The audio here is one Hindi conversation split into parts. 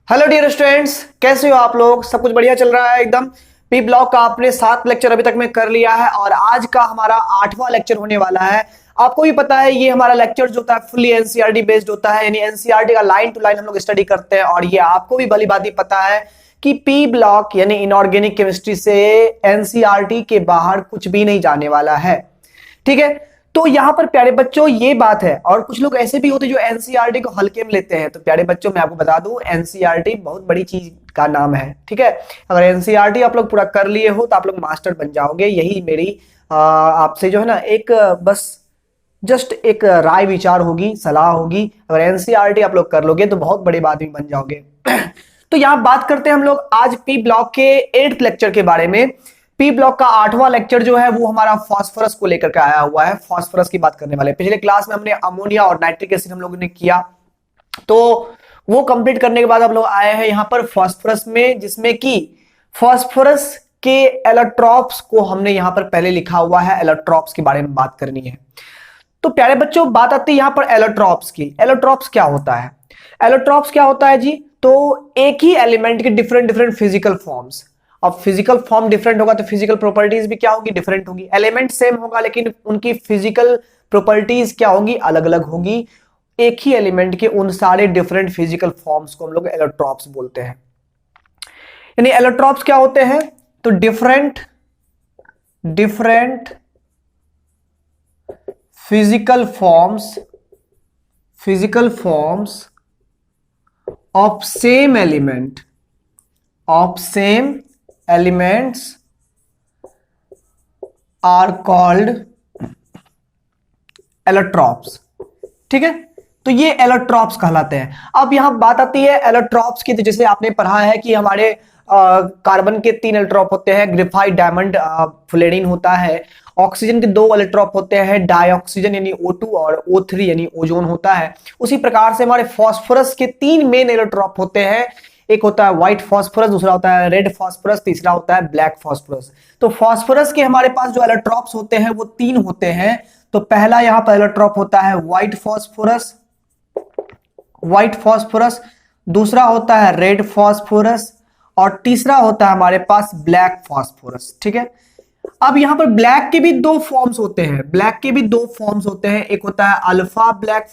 हेलो डियर स्टूडेंट्स, कैसे हो आप लोग। सब कुछ बढ़िया चल रहा है एकदम। पी ब्लॉक का आपने 7 लेक्चर अभी तक में कर लिया है और आज का हमारा 8वां लेक्चर होने वाला है। आपको भी पता है ये हमारा लेक्चर जो होता है फुल्ली एनसीईआरटी बेस्ड होता है, यानी एनसीईआरटी का लाइन टू लाइन हम लोग स्टडी करते हैं। और ये आपको भी भली भांति पता है कि पी ब्लॉक यानी इनऑर्गेनिक केमिस्ट्री से एनसीईआरटी के बाहर कुछ भी नहीं जाने वाला है। ठीक है, तो यहां पर प्यारे बच्चों ये बात है। और कुछ लोग ऐसे भी होते हैं जो एनसीईआरटी को हल्के में लेते हैं। तो प्यारे बच्चों मैं आपको बता दूं, एनसीईआरटी बहुत बड़ी चीज का नाम है। ठीक है, अगर एनसीईआरटी आप लोग पूरा कर लिए हो तो आप लोग मास्टर बन जाओगे। यही मेरी आपसे जो है ना एक बस जस्ट एक राय विचार होगी, सलाह होगी। अगर एनसीईआरटी आप लोग कर लोगे तो बहुत बड़े आदमी बन जाओगे। तो यहां बात करते हैं हम लोग आज पी ब्लॉक के 8th लेक्चर के बारे में। पी ब्लॉक का 8वां लेक्चर जो है वो हमारा फास्फोरस को लेकर के आया हुआ है। फास्फोरस की बात करने वाले। पिछले क्लास में हमने अमोनिया और नाइट्रिक एसिड हम लोगों ने किया, तो वो कंप्लीट करने के बाद हम लोग आए हैं यहां पर फास्फोरस में, जिसमें कि फास्फोरस के एलोट्रॉप्स को हमने यहां पर पहले लिखा हुआ है। एलोट्रॉप्स के बारे में बात करनी है। तो प्यारे बच्चों बात आती है यहां पर एलोट्रॉप्स की। एलोट्रॉप्स क्या होता है? एलोट्रॉप्स क्या होता है जी? तो एक ही एलिमेंट के डिफरेंट डिफरेंट फिजिकल फॉर्म्स। अब फिजिकल फॉर्म डिफरेंट होगा तो फिजिकल प्रॉपर्टीज भी क्या होगी? डिफरेंट होगी। एलिमेंट सेम होगा लेकिन उनकी फिजिकल प्रॉपर्टीज क्या होगी? अलग अलग होगी। एक ही एलिमेंट के उन सारे डिफरेंट फिजिकल फॉर्म्स को हम लोग एलोट्रॉप्स बोलते हैं। यानी एलोट्रॉप्स क्या होते हैं? तो different different physical forms of same elements are called allotrops। ठीक है, तो ये एलोट्रॉप्स कहलाते हैं। अब यहां बात आती है एलोट्रॉप्स की। तो जैसे आपने पढ़ा है कि हमारे कार्बन के 3 एलोट्रॉप होते हैं, ग्रेफाइट, डायमंड, फ्लोरीन होता है। ऑक्सीजन के 2 एलोट्रॉप होते हैं, डाइऑक्सीजन यानी O2 और O3 यानी ओजोन होता है। उसी प्रकार से हमारे फास्फोरस के 3 मेन एलोट्रॉप होते हैं। एक होता है व्हाइट फास्फोरस, दूसरा होता है रेड फास्फोरस, तीसरा होता है ब्लैक फास्फोरस। तो फास्फोरस के हमारे पास जो एलोट्रॉप्स होते हैं वो 3 होते हैं। तो पहला यहां पर एलोट्रॉप होता है व्हाइट फास्फोरस, दूसरा होता है रेड फास्फोरस और तीसरा होता है हमारे पास ब्लैक फास्फोरस। ठीक है, अब यहां पर ब्लैक के भी 2 फॉर्म्स होते हैं। एक होता है अल्फा ब्लैक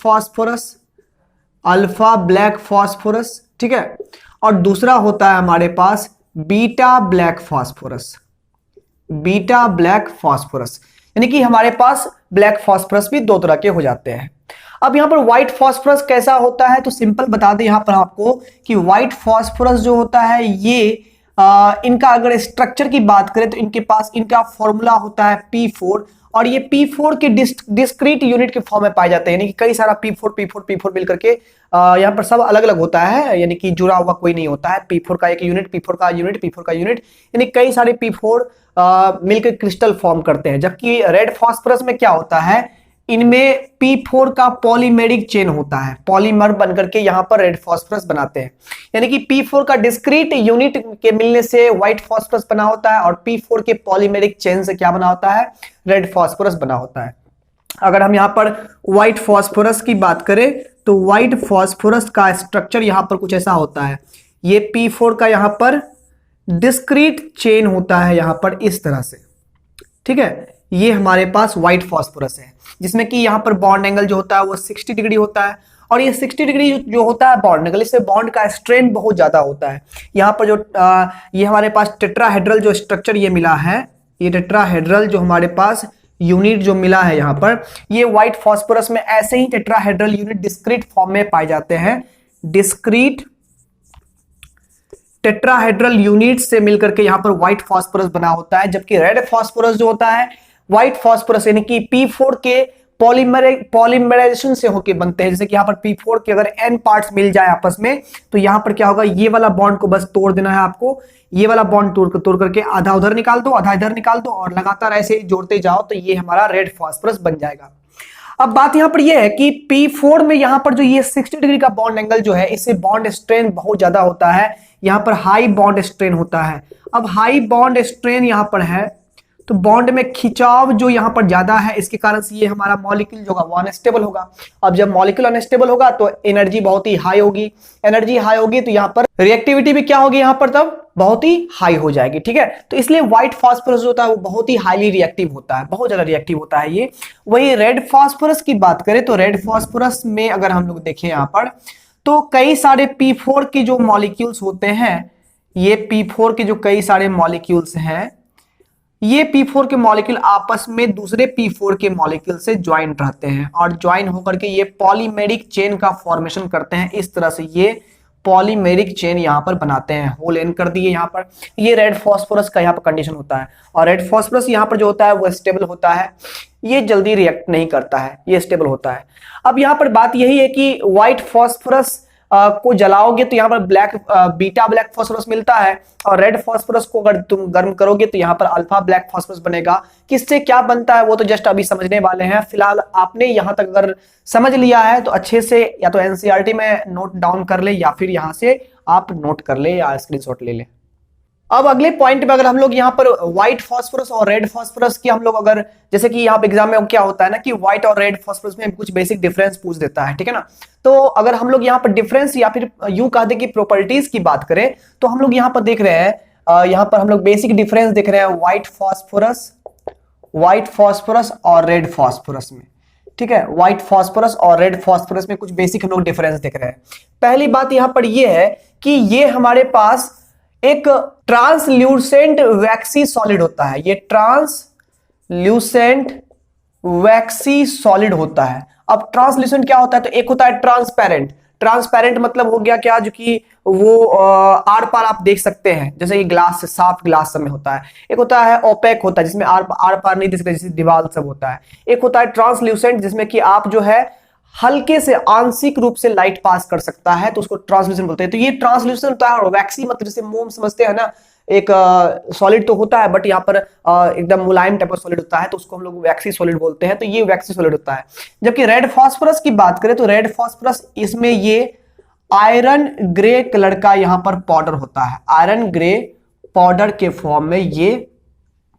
फास्फोरस, ठीक है, और दूसरा होता है हमारे पास बीटा ब्लैक फास्फोरस। यानी कि हमारे पास ब्लैक फास्फोरस भी 2 तरह के हो जाते हैं। अब यहां पर व्हाइट फास्फोरस कैसा होता है? तो सिंपल बता दें यहां पर आपको कि व्हाइट फास्फोरस जो होता है ये इनका अगर स्ट्रक्चर की बात करें तो इनके पास इनका फॉर्मूला होता है P4। और ये P4 के डिस्क्रीट यूनिट के फॉर्म में पाए जाते हैं। यानी कि कई सारा P4 मिलकर के यहाँ पर सब अलग अलग होता है, यानी कि जुड़ा हुआ कोई नहीं होता है। P4 का एक यूनिट, P4 का यूनिट, यानी कई सारे P4 मिलकर क्रिस्टल फॉर्म करते हैं। जबकि रेड फास्फोरस में क्या होता है? इनमें P4 का पॉलीमेरिक चेन होता है, पॉलीमर बनकर के यहां पर रेड फास्फोरस बनाते हैं। यानी कि P4 का डिस्क्रीट यूनिट के मिलने से व्हाइट फास्फोरस बना होता है और P4 के पॉलीमेरिक चेन से क्या बना होता है? रेड फास्फोरस बना होता है। अगर हम यहां पर व्हाइट फास्फोरस की बात करें तो व्हाइट फास्फोरस का स्ट्रक्चर यहां पर कुछ ऐसा होता है। ये P4 का यहां पर डिस्क्रीट चेन होता है यहां पर इस तरह से। ठीक है, ये हमारे पास व्हाइट फास्फोरस है, जिसमें कि यहां पर बॉन्ड एंगल जो होता है वो 60 डिग्री होता है। और ये 60 डिग्री जो होता है बॉन्ड एंगल, इससे बॉन्ड का स्ट्रेन बहुत ज्यादा होता है। यहाँ पर जो ये हमारे पास टेट्राहेड्रल जो स्ट्रक्चर ये मिला है, ये टेट्राहेड्रल जो हमारे पास यूनिट जो मिला है यहाँ पर, ये व्हाइट फास्फोरस में ऐसे ही टेट्राहेड्रल यूनिट डिस्क्रीट फॉर्म में पाए जाते हैं। डिस्क्रीट टेट्राहेड्रल यूनिट से मिलकर के यहाँ पर व्हाइट फास्फोरस बना होता है। जबकि रेड फास्फोरस जो होता है, व्हाइट फास्फोरस यानी कि P4 के पॉलीमराइजेशन से होके बनते हैं। जैसे कि यहाँ पर P4 के अगर n पार्ट्स मिल जाए आपस में तो यहाँ पर क्या होगा? ये वाला बॉन्ड को बस तोड़ देना है आपको। ये वाला बॉन्ड तोड़ करके आधा उधर निकाल दो, आधा इधर निकाल दो और लगातार ऐसे जोड़ते जाओ तो ये हमारा रेड फास्फोरस बन जाएगा। अब बात यहां पर यह है कि P4 में यहां पर जो ये 60 डिग्री का बॉन्ड एंगल जो है, इससे बॉन्ड स्ट्रेन बहुत ज्यादा होता है। यहां पर हाई बॉन्ड स्ट्रेन होता है। अब हाई बॉन्ड स्ट्रेन यहां पर है तो बॉन्ड में खिंचाव जो यहाँ पर ज्यादा है, इसके कारण से ये हमारा मॉलिक्यूल जो होगा वो अनस्टेबल होगा। अब जब मॉलिक्यूल अनस्टेबल होगा तो एनर्जी बहुत ही हाई होगी, एनर्जी हाई होगी तो यहाँ पर रिएक्टिविटी भी क्या होगी, यहाँ पर तब बहुत ही हाई हो जाएगी। ठीक है, तो इसलिए व्हाइट फास्फोरस जो होता है वो बहुत ही हाईली रिएक्टिव होता है, बहुत ज्यादा रिएक्टिव होता है ये। वही रेड फास्फोरस की बात करें तो रेड फास्फोरस में अगर हम लोग देखें यहाँ पर, तो कई सारे P4 के जो मॉलिक्यूल्स होते हैं, ये P4 के जो कई सारे मॉलिक्यूल्स हैं, ये P4 के मॉलिक्यूल आपस में दूसरे P4 के मॉलिक्यूल से ज्वाइन रहते हैं और ज्वाइन होकर के ये पॉलीमेरिक चेन का फॉर्मेशन करते हैं। इस तरह से ये पॉलीमेरिक चेन यहाँ पर बनाते हैं, होल एन कर दिए यहाँ पर। ये रेड फास्फोरस का यहाँ पर कंडीशन होता है और रेड फास्फोरस यहाँ पर जो होता है वो स्टेबल होता है, ये जल्दी रिएक्ट नहीं करता है, ये स्टेबल होता है। अब यहाँ पर बात यही है कि व्हाइट फास्फोरस को जलाओगे तो यहाँ पर बीटा ब्लैक फास्फोरस मिलता है और रेड फास्फोरस को अगर तुम गर्म करोगे तो यहाँ पर अल्फा ब्लैक फास्फोरस बनेगा। किससे क्या बनता है वो तो जस्ट अभी समझने वाले हैं। फिलहाल आपने यहाँ तक अगर समझ लिया है तो अच्छे से या तो एनसीईआरटी में नोट डाउन कर ले या फिर यहाँ से आप नोट कर ले या स्क्रीनशॉट ले ले। अब अगले पॉइंट पे अगर हम लोग यहाँ पर व्हाइट फास्फोरस और रेड फास्फोरस की हम लोग अगर, जैसे कि यहाँ पे एग्जाम में क्या होता है ना कि व्हाइट और रेड फास्फोरस में कुछ बेसिक डिफरेंस पूछ देता है, ठीक है ना। तो अगर हम लोग यहाँ पर डिफरेंस या फिर यूं कह दे कि प्रॉपर्टीज की बात करें तो हम लोग यहाँ पर देख रहे हैं, यहाँ पर हम लोग बेसिक डिफरेंस देख रहे हैं व्हाइट फास्फोरस और रेड फास्फोरस में। ठीक है, व्हाइट फास्फोरस और रेड फास्फोरस में कुछ बेसिक हम लोग डिफरेंस देख रहे हैं। पहली बात यहाँ पर यह है कि ये हमारे पास एक ट्रांसल्यूसेंट वैक्सी सॉलिड होता है, ये ट्रांसल्यूसेंट वैक्सी सॉलिड होता है। अब ट्रांसल्यूसेंट क्या होता है, तो एक होता है ट्रांसपेरेंट। ट्रांसपेरेंट मतलब हो गया क्या, जो कि वो आर पार आप देख सकते हैं, जैसे ये ग्लास, साफ ग्लास सब में होता है। एक होता है ओपेक होता है जिसमें आर पार नहीं दिख सकते, जैसे दीवार सब होता है। एक होता है ट्रांसल्यूसेंट जिसमें कि आप जो है हल्के से आंशिक रूप से लाइट पास कर सकता है, तो उसको ट्रांसल्यूसेंट बोलते हैं। तो ये ट्रांसल्यूसेंट होता है। और वैक्सी मतलब जैसे मोम समझते हैं ना, एक सॉलिड तो होता है बट यहाँ पर एकदम मुलायम टाइप का सॉलिड होता है, तो उसको हम लोग वैक्सी सॉलिड बोलते हैं। तो ये वैक्सी सॉलिड होता है। जबकि रेड फास्फोरस की बात करें तो रेड फास्फोरस इसमें ये आयरन ग्रे कलर का यहाँ पर पाउडर होता है, आयरन ग्रे पाउडर के फॉर्म में ये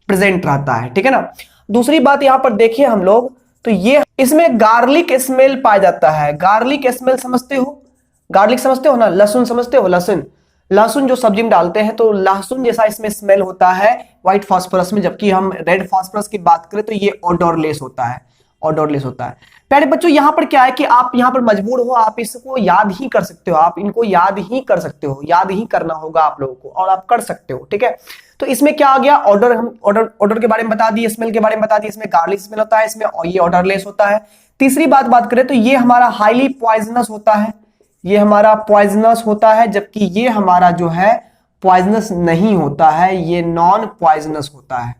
प्रेजेंट रहता है। ठीक है ना। दूसरी बात यहाँ पर देखिए हम लोग, तो ये इसमें गार्लिक स्मेल पाया जाता है। गार्लिक स्मेल समझते हो, गार्लिक समझते हो ना, लहसुन समझते हो, लहसुन, लहसुन जो सब्जी में डालते हैं तो लहसुन जैसा इसमें स्मेल होता है व्हाइट फास्फोरस में। जबकि हम रेड फास्फोरस की बात करें तो ये ऑडोरलेस होता है, ऑडोरलेस होता है। प्यारे बच्चों यहाँ पर क्या है कि आप यहाँ पर मजबूर हो, आप इसको याद ही कर सकते हो, आप इनको याद ही कर सकते हो, याद ही करना होगा आप लोगों को और आप कर सकते हो। ठीक है, तो इसमें क्या आ गया, ऑर्डर, हम ऑर्डर के बारे में बता दिए, स्मेल के बारे में बता दिए, इसमें गार्लिक स्मेल होता है, इसमें ये ऑर्डरलेस होता है। तीसरी बात करें तो ये हमारा हाईली पॉइजनस होता है, ये हमारा पॉइजनस होता है। जबकि ये हमारा जो है पॉइजनस नहीं होता है, ये नॉन पॉइजनस होता है,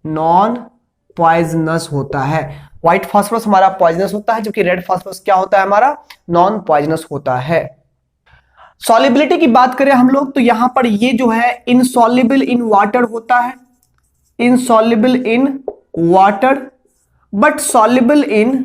नॉन पॉइजनस होता है। व्हाइट फास्फोरस हमारा पॉइजनस होता है, जबकि रेड फास्फोरस क्या होता है, हमारा नॉन पॉइजनस होता है। सॉल्युबिलिटी की बात करें हम लोग तो यहां पर ये जो है इनसॉल्युबल इन वाटर होता है, insoluble in water but soluble in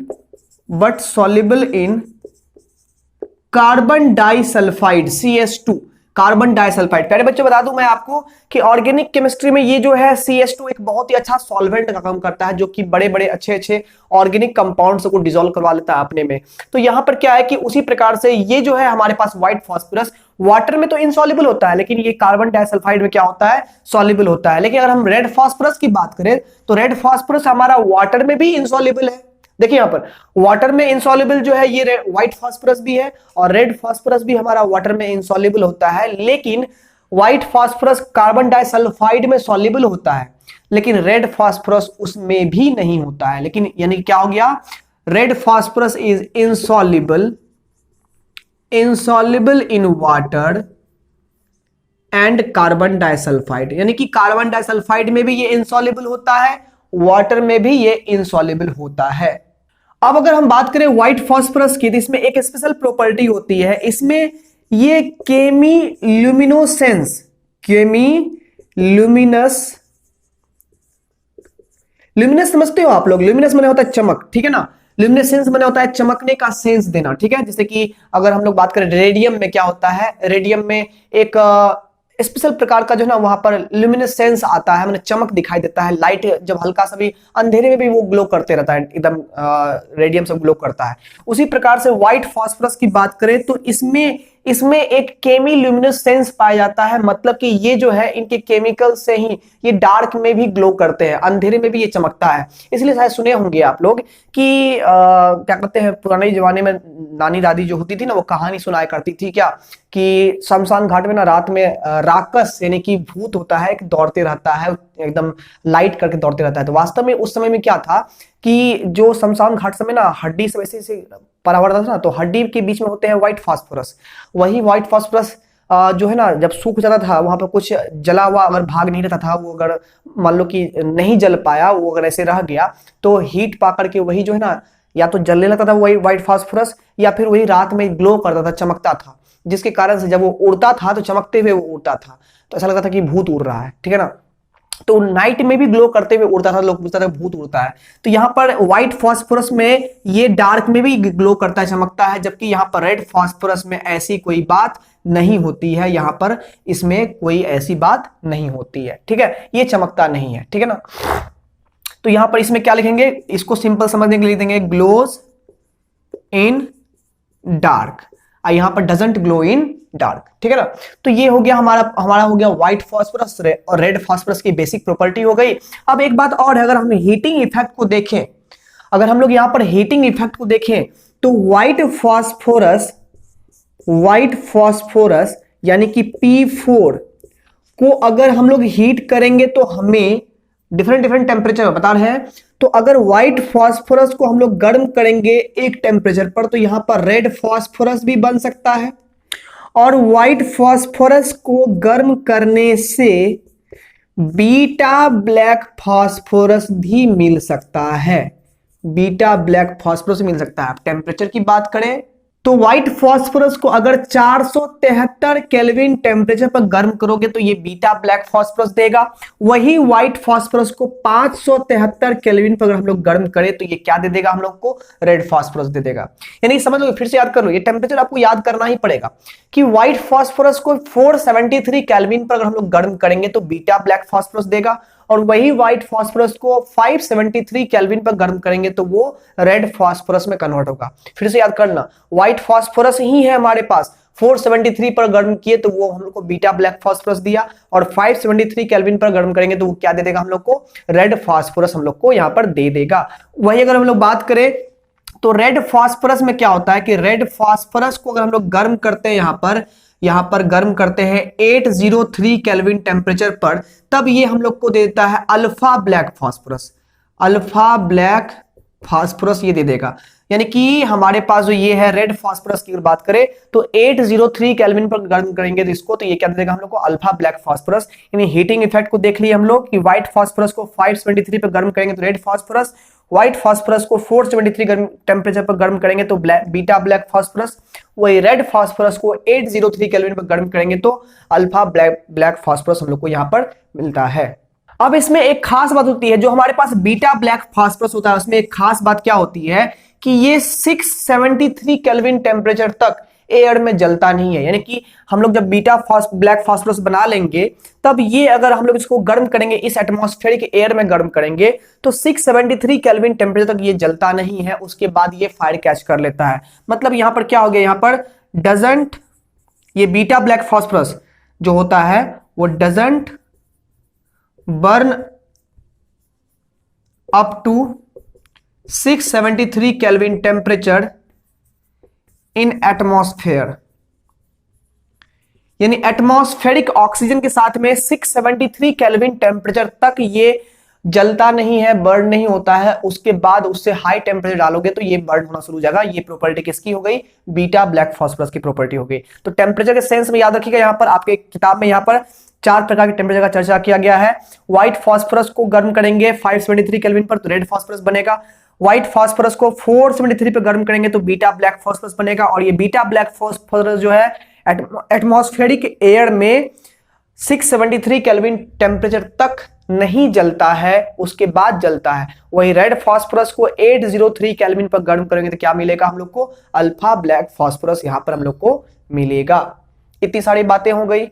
carbon disulphide CH2, carbon disulphide. प्यारे बच्चों बता दूं मैं आपको कि ऑर्गेनिक केमिस्ट्री में ये जो है CH2 एक बहुत ही अच्छा सॉल्वेंट का काम करता है, जो कि बड़े बड़े अच्छे ऑर्गेनिक कंपाउंड्स को डिसॉल्व करवा लेता है अपने में। तो यहां पर क्या है कि उसी प्रकार से ये जो है हमारे पास व्हाइट फास्फोरस वाटर में तो इनसॉल्युबल होता है, लेकिन ये कार्बन डाइसल्फाइड में क्या होता है, सॉल्युबल होता है। लेकिन अगर हम रेड फास्फोरस की बात करें तो रेड फास्फोरस हमारा वाटर में भी इनसॉल्युबल है। देखिए यहां पर वाटर में इनसॉल्युबल जो है ये व्हाइट फास्फोरस भी है और रेड फास्फोरस भी हमारा वाटर में इनसॉल्युबल होता है। लेकिन व्हाइट फास्फोरस कार्बन डाइसल्फाइड में सॉल्युबल होता है, लेकिन रेड फास्फोरस उसमें भी नहीं होता है। लेकिन यानी क्या हो गया, red phosphorus is insoluble in water and carbon disulphide, यानी कि कार्बन डाइसल्फाइड में भी ये इनसॉल्युबल होता है, वाटर में भी ये इनसॉल्युबल होता है। अब अगर हम बात करें व्हाइट फास्फोरस की तो इसमें एक स्पेशल प्रॉपर्टी होती है, इसमें ये केमिल्यूमिनेसेंस समझते हो आप लोग, ल्यूमिनस माने होता है चमक, ठीक है ना, ल्यूमिनेसेंस माने होता है चमकने का सेंस देना। ठीक है, जैसे कि अगर हम लोग बात करें रेडियम में क्या होता है, रेडियम में एक स्पेशल प्रकार का जो है ना वहां पर ल्यूमिनेसेंस आता है, मतलब चमक दिखाई देता है। लाइट जब हल्का सा भी अंधेरे में भी वो ग्लो करते रहता है, एकदम रेडियम से ग्लो करता है। उसी प्रकार से व्हाइट फास्फोरस की बात करें तो इसमें एक केमी ल्यूमिनेसेंस पाया जाता है, मतलब कि ये जो है इनके केमिकल से ही ये डार्क में भी ग्लो करते हैं, अंधेरे में भी ये चमकता है। इसलिए शायद सुने होंगे आप लोग कि क्या कहते हैं, पुराने जमाने में नानी दादी जो होती थी ना वो कहानी सुनाया करती थी क्या, कि शमशान घाट में ना रात में राक्षस यानी कि भूत होता है, दौड़ते रहता है, एकदम लाइट करके दौड़ते रहता है। तो वास्तव में उस समय में क्या था कि जो शमशान घाट समय ना हड्डी से वैसे से पड़ा हुआ था ना, तो हड्डी के बीच में होते हैं व्हाइट फास्फोरस। वही व्हाइट फास्फोरस जो है ना जब सूख जाता था, वहां पर कुछ जला हुआ अगर भाग नहीं रहता था, वो अगर मान लो कि नहीं जल पाया, वो अगर ऐसे रह गया तो हीट पा करके वही जो है ना या तो जलने लगता था वही व्हाइट फास्फोरस, या फिर वही रात में ग्लो करता था, चमकता था, जिसके कारण से जब वो उड़ता था तो चमकते हुए वो उड़ता था, तो ऐसा लगता था कि भूत उड़ रहा है, ठीक है ना। तो नाइट में भी ग्लो करते हुए उड़ता था, लोग पूछता था भूत उड़ता है। तो यहाँ पर व्हाइट फास्फोरस में ये डार्क में भी ग्लो करता है, चमकता है, जबकि यहाँ पर रेड फास्फोरस में ऐसी कोई बात नहीं होती है, यहाँ पर इसमें कोई ऐसी बात नहीं होती है, ठीक है, ये चमकता नहीं है, ठीक है ना। तो यहां पर इसमें क्या लिखेंगे, इसको सिंपल समझने के लिए लिख देंगे ग्लोज इन डार्क, यहां पर डजंट ग्लो इन डार्क, ठीक है ना। तो ये हो गया हमारा हो गया व्हाइट फास्फोरस और रेड फास्फोरस की बेसिक प्रॉपर्टी हो गई। अब एक बात और है, अगर हम हीटिंग इफेक्ट को देखें, अगर हम लोग यहां पर हीटिंग इफेक्ट को देखें तो व्हाइट फास्फोरस यानी कि P4 को अगर हम लोग हीट करेंगे तो हमें डिफरेंट टेम्परेचर बता रहे हैं, तो अगर व्हाइट फास्फोरस को हम लोग गर्म करेंगे एक टेम्परेचर पर तो यहां पर रेड फास्फोरस भी बन सकता है, और व्हाइट फास्फोरस को गर्म करने से बीटा ब्लैक फास्फोरस भी मिल सकता है, बीटा ब्लैक फास्फोरस मिल सकता है। टेम्परेचर की बात करें तो व्हाइट फास्फोरस को अगर 473 केल्विन टेम्परेचर पर गर्म करोगे तो ये बीटा ब्लैक फास्फोरस देगा। वही व्हाइट फास्फोरस को 573 केल्विन पर अगर हम लोग गर्म करें तो ये क्या दे देगा, हम लोग को रेड फास्फोरस दे देगा। यानी समझ लो, फिर से याद कर लो, ये टेम्परेचर आपको याद करना ही पड़ेगा कि व्हाइट फास्फोरस को 473 केल्विन पर अगर हम लोग गर्म करेंगे तो बीटा ब्लैक फास्फोरस देगा, और वही व्हाइट फास्फोरस को 573 केल्विन पर गर्म करेंगे तो वो रेड फास्फोरस में कन्वर्ट होगा। फिर से याद करना, व्हाइट फास्फोरस ही है हमारे पास, 473 पर गर्म किए तो वो हम लोग को बीटा ब्लैक फास्फोरस दिया, और 573 केल्विन पर गर्म करेंगे तो वो क्या दे देगा, हम लोग को रेड फास्फोरस हम लोग को यहां पर दे देगा। वही अगर हम लोग बात करें तो रेड फास्फोरस में क्या होता है कि रेड फास्फोरस को अगर हम लोग गर्म करते हैं यहां पर गर्म करते हैं 803 केल्विन टेम्परेचर पर, तब ये हम लोग को देता है alpha black phosphorus, alpha black phosphorus ये दे देगा। यानी कि हमारे पास जो ये है रेड फास्फोरस की अगर बात करें तो 803 केल्विन पर गर्म करेंगे तो इसको, तो ये क्या दे देगा हम लोग को, अल्फा ब्लैक फास्फोरस। यानी हीटिंग इफेक्ट को देख लिए हम लोग कि व्हाइट फास्फोरस को 573 पर गर्म करेंगे तो रेड फास्फोरस, व्हाइट फास्फोरस को 473 टेम्परेचर पर गर्म करेंगे तो बीटा ब्लैक फास्फोरस, वही रेड फास्फोरस को 803 केल्विन पर गर्म करेंगे तो अल्फा ब्लैक फास्फोरस हम लोग को यहां पर मिलता है। अब इसमें एक खास बात होती है, जो हमारे पास बीटा ब्लैक फास्फोरस होता है उसमें एक खास बात क्या होती है कि ये 673 केल्विन टेम्परेचर तक एयर में जलता नहीं है। यानी कि हम लोग जब बीटा ब्लैक फास्फोरस बना लेंगे तब ये अगर हम लोग इसको गर्म करेंगे, इस एटमॉस्फेरिक एयर में गर्म करेंगे तो 673 केल्विन टेम्परेचर तक ये जलता नहीं है, उसके बाद ये फायर कैच कर लेता है। मतलब यहां पर क्या हो गया, यहां पर डजंट, ये बीटा ब्लैक फास्फोरस जो होता है वो doesn't burn up to 673 kelvin temperature in atmosphere. यानी एटमॉस्फेरिक ऑक्सीजन के साथ में 673 केल्विन टेम्परेचर तक ये जलता नहीं है, बर्न नहीं होता है। उसके बाद उससे हाई टेम्परेचर डालोगे तो ये बर्न होना शुरू हो जाएगा। ये प्रॉपर्टी किसकी हो गई, बीटा ब्लैक फास्फोरस की प्रॉपर्टी हो गई। तो टेम्परेचर के सेंस में याद रखिएगा, यहां पर आपके किताब में यहां पर 4 प्रकार के टेम्परेचर का चर्चा किया गया है। व्हाइट फास्फोरस को गर्म करेंगे 573 केल्विन पर तो रेड फास्फोरस बनेगा, व्हाइट फास्फोरस को 473 पर गर्म करेंगे तो बीटा ब्लैक फास्फोरस बनेगा, और ये बीटा ब्लैक फास्फोरस जो है एटमॉस्फेरिक एयर में 673 केल्विन टेम्परेचर तक नहीं जलता है, उसके बाद जलता है। वही रेड फास्फोरस को 803 केल्विन पर गर्म करेंगे तो क्या मिलेगा हम लोग को, अल्फा ब्लैक फास्फोरस यहां पर हम लोग को मिलेगा। इतनी सारी बातें हो गई।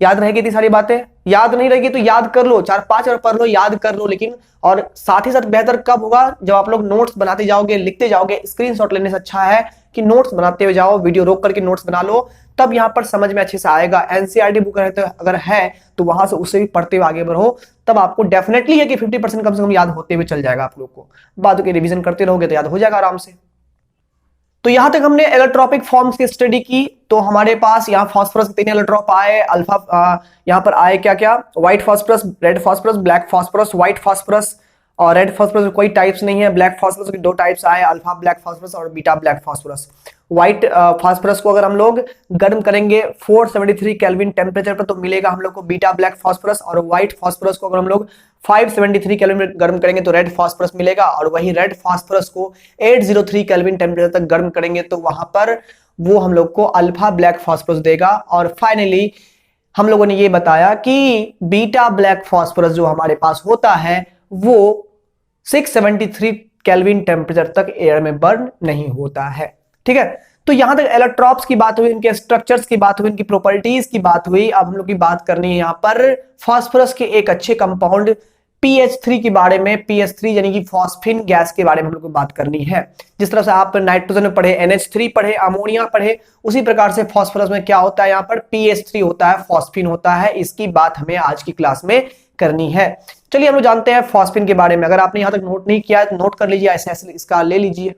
याद रहेगी इतनी सारी बातें? याद नहीं रहेगी तो याद कर लो, 4-5 बार पढ़ लो, याद कर लो। लेकिन और साथ ही साथ बेहतर कब होगा, जब आप लोग नोट्स बनाते जाओगे, लिखते जाओगे। स्क्रीनशॉट लेने से अच्छा है कि नोट्स बनाते हुए जाओ, वीडियो रोक करके नोट्स बना लो, तब यहाँ पर समझ में अच्छे से आएगा। एनसीईआरटी बुक अगर है तो वहां से उससे भी पढ़ते हुए आगे बढ़ो, तब आपको डेफिनेटली है कि 50% कम से कम याद होते हुए चल जाएगा आप लोग को। बाद के रिवीजन करते रहोगे तो याद हो जाएगा आराम से। तो यहां तक हमने एलोट्रॉपिक फॉर्म्स की स्टडी की। तो हमारे पास यहाँ फास्फोरस के 3 एलोट्रॉप आए, अल्फा यहाँ पर आए क्या क्या, white phosphorus, red phosphorus, black phosphorus. White phosphorus और रेड फास्फोरस कोई टाइप्स नहीं है, ब्लैक फास्फोरस के 2 टाइप्स आए, अल्फा ब्लैक फास्फोरस और beta black phosphorus. White phosphorus को अगर हम लोग गर्म करेंगे 473 केल्विन टेम्परेचर पर तो मिलेगा हम लोग को बीटा ब्लैक फास्फोरस, और व्हाइट फास्फोरस को अगर हम लोग 573 केल्विन गर्म करेंगे तो रेड फास्फोरस मिलेगा, और वही रेड फास्फोरस को 803 केल्विन टेम्परेचर तक गर्म करेंगे तो वहां पर वो हम लोग को अल्फा ब्लैक फास्फोरस देगा। और फाइनली हम लोगों ने ये बताया कि बीटा ब्लैक फास्फोरस जो हमारे पास होता है वो 673 केल्विन टेम्परेचर तक एयर में बर्न नहीं होता है। ठीक है, तो यहां तक इलेक्ट्रॉप्स की बात हुई, इनके स्ट्रक्चर्स की बात हुई, इनकी प्रॉपर्टीज की बात हुई। अब हम लोग की बात करनी है यहां पर फास्फोरस के एक अच्छे कंपाउंड PH3 के बारे में। PH3 यानी कि फॉस्फिन गैस के बारे में हम लोग को बात करनी है। जिस तरह से आप नाइट्रोजन में पढ़े NH3 पढ़े, अमोनिया पढ़े, उसी प्रकार से फास्फोरस में क्या होता है, यहाँ पर PH3 होता है, फॉस्फिन होता है। इसकी बात हमें आज की क्लास में करनी है। चलिए हम लोग जानते हैं फॉस्फिन के बारे में। अगर आपने यहां तक नोट नहीं किया तो नोट कर लीजिए, ऐसे इसका ले लीजिए।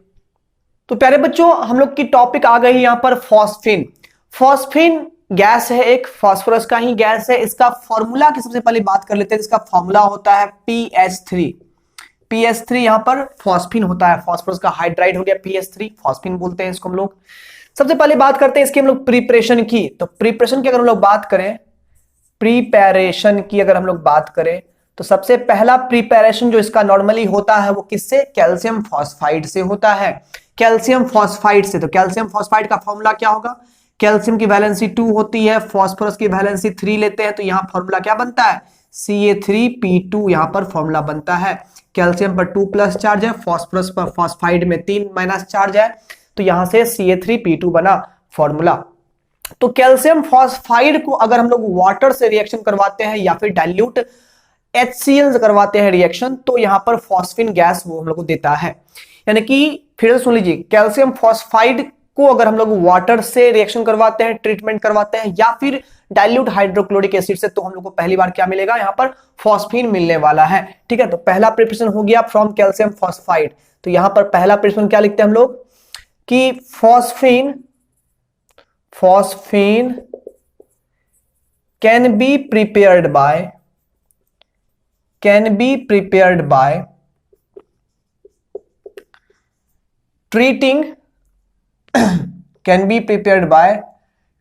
तो प्यारे बच्चों हम लोग की टॉपिक आ गई यहां पर फॉस्फिन। फॉस्फिन गैस है, एक फास्फोरस का ही गैस है। इसका फॉर्मूला की सबसे पहले बात कर लेते हैं। इसका फॉर्मूला होता है PH3। PH3 यहां पर फॉस्फिन होता है, फास्फोरस का हाइड्राइड हो गया PH3, फॉस्फिन बोलते हैं इसको हम लोग। सबसे पहले बात करते हैं इसकी हम लोग प्रिपरेशन की। तो प्रिपरेशन की अगर हम लोग बात करें, प्रिपरेशन की अगर हम लोग बात करें तो सबसे पहला प्रिपरेशन जो इसका नॉर्मली होता है वो किससे, कैल्शियम फॉस्फाइड से होता है। कैल्शियम फॉस्फाइड से। तो कैल्शियम फॉस्फाइड का फॉर्मूला क्या होगा, कैल्शियम की वैलेंसी 2 होती है, फास्फोरस की वैलेंसी 3 लेते हैं, तो यहां फॉर्मूला क्या बनता है, Ca3P2 यहां पर फॉर्मूला बनता है। कैल्शियम पर 2 प्लस चार्ज है, फास्फोरस पर फॉस्फाइड में 3 माइनस चार्ज है, तो यहां से Ca3P2 बना फॉर्मूला। तो कैल्शियम फॉस्फाइड को अगर हम लोग वाटर से रिएक्शन करवाते हैं या फिर डाइल्यूट HCl से करवाते हैं रिएक्शन, तो यहां पर फॉस्फिन गैस वो हम लोग को देता है। यानी कि फिर से सुन लीजिए, कैल्शियम फॉस्फाइड को अगर हम लोग वाटर से रिएक्शन करवाते हैं, ट्रीटमेंट करवाते हैं, या फिर डाइल्यूट हाइड्रोक्लोरिक एसिड से, तो हम लोग को पहली बार क्या मिलेगा, यहां पर फॉस्फिन मिलने वाला है। ठीक है, तो पहला प्रिपरेशन हो गया फ्रॉम कैल्शियम फॉस्फाइड। तो यहां पर पहला प्रिपरेशन क्या लिखते हैं हम लोग कि phosphine can be prepared by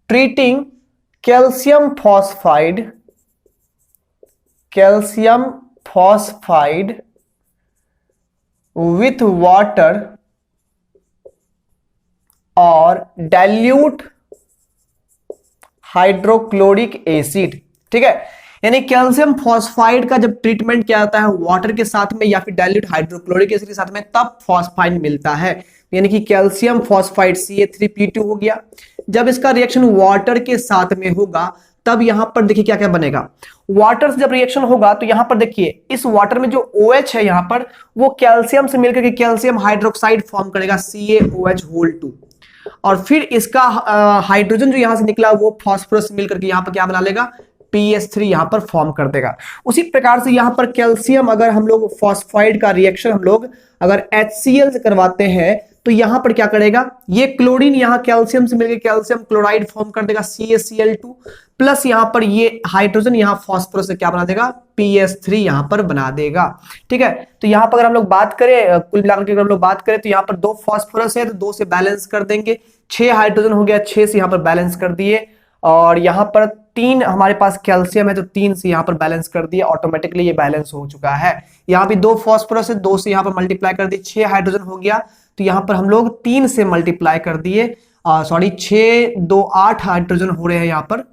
treating calcium phosphide with water और dilute हाइड्रोक्लोरिक एसिड। ठीक है, यानी कैल्शियम फॉस्फाइड का जब ट्रीटमेंट किया जाता है वाटर के साथ में या फिर डाइल्यूट हाइड्रोक्लोरिक एसिड के साथ में, तब फॉस्फाइन मिलता है। यानी कि कैल्शियम फॉस्फाइड Ca3P2 हो गया। जब इसका रिएक्शन वाटर के साथ में होगा तब यहां पर देखिए क्या क्या बनेगा। वाटर से जब रिएक्शन होगा तो यहां पर देखिए इस वाटर में जो OH है यहां पर वो कैल्शियम से मिलकर के कैल्शियम हाइड्रोक्साइड फॉर्म करेगा CaOH2, और फिर इसका हाइड्रोजन जो यहां से निकला वो फास्फोरस मिलकर के यहां पर क्या बना लेगा, PH3 यहां पर फॉर्म कर देगा। उसी प्रकार से यहां पर कैल्शियम अगर हम लोग फॉस्फाइड का रिएक्शन हम लोग अगर HCl से करवाते हैं तो यहां पर क्या करेगा, ये क्लोरीन यहां कैल्शियम से मिलकर कैल्शियम क्लोराइड फॉर्म कर देगा CaCl2, प्लस यहां पर ये हाइड्रोजन यहां फास्फोरस से क्या बना देगा, PH3 यहां पर बना देगा। ठीक है, तो यहां पर अगर हम लोग बात करें, कुल मिलाकर के अगर हम लोग बात करें तो यहां पर 2 फास्फोरस है तो 2 से बैलेंस कर देंगे, 6 हाइड्रोजन हो गया, 6 से यहां पर बैलेंस कर दिए, और यहां पर 3 हमारे पास कैल्शियम है तो 3 से यहां पर बैलेंस कर दिए, ऑटोमेटिकली ये बैलेंस हो चुका है। यहां भी 2 फास्फोरस है, 2 से यहां पर मल्टीप्लाई कर दिए, 6 हाइड्रोजन हो गया, तो यहां पर हम लोग 3 से मल्टीप्लाई कर दिए, 6 2 8 हाइड्रोजन हो रहे हैं यहां पर।